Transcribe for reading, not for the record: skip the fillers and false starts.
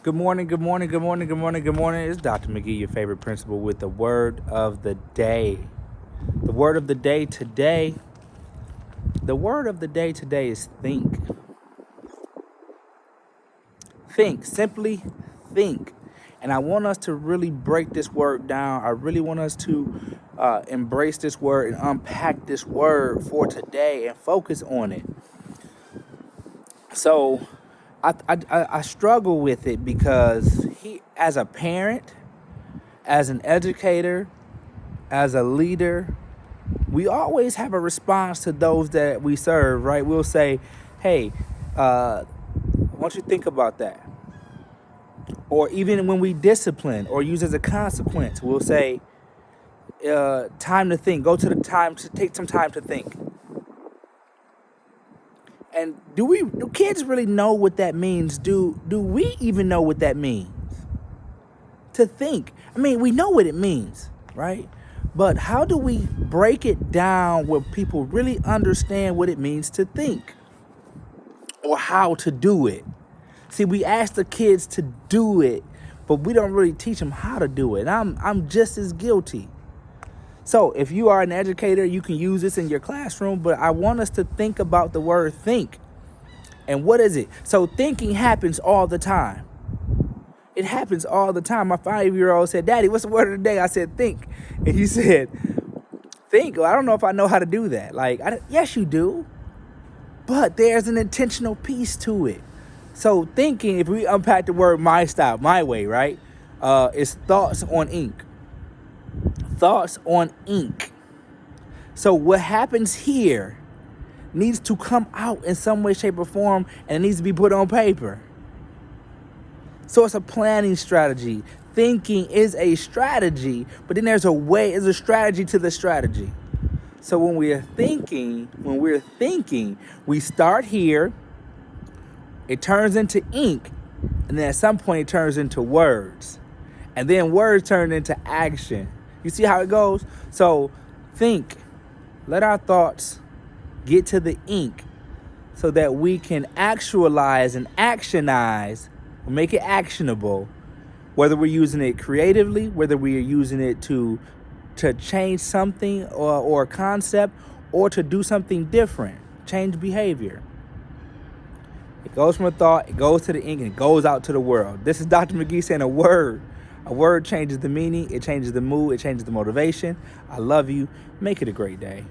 Good morning, good morning, good morning, good morning, good morning. It's Dr. McGee, your favorite principal, with the word of the day. The word of the day today, the word of the day today is think. Think, simply think. And I want us to really break this word down. I really want us to embrace this word and unpack this word for today and focus on it. So I struggle with it because as a parent, as an educator, as a leader, we always have a response to those that we serve, right? We'll say, hey, why don't you think about that? Or even when we discipline or use as a consequence, we'll say, time to think, go to the time to take some time to think. And do kids really know what that means? Do we even know what that means? To think. I mean, we know what it means, right? But how do we break it down where people really understand what it means to think or how to do it? See, we ask the kids to do it, but we don't really teach them how to do it. I'm just as guilty. So if you are an educator, you can use this in your classroom, but I want us to think about the word think. And what is it? So thinking happens all the time. It happens all the time. My 5-year-old said, Daddy, what's the word of the day? I said, think. And he said, think? Well, I don't know if I know how to do that. Yes, you do. But there's an intentional piece to it. So thinking, if we unpack the word my style, my way, right? Is thoughts on ink. Thoughts on ink. So what happens here needs to come out in some way, shape, or form, and it needs to be put on paper. So it's a planning strategy. Thinking is a strategy, but then there's a strategy to the strategy. So when we're thinking, we start here, it turns into ink, and then at some point it turns into words. And then words turn into action. You see how it goes? So think, let our thoughts get to the ink so that we can actualize and actionize, make it actionable, whether we're using it creatively, whether we are using it to change something or a concept, or to do something different, change behavior. It goes from a thought, it goes to the ink, and it goes out to the world. This is Dr. McGee saying a word. A word changes the meaning, it changes the mood, it changes the motivation. I love you. Make it a great day.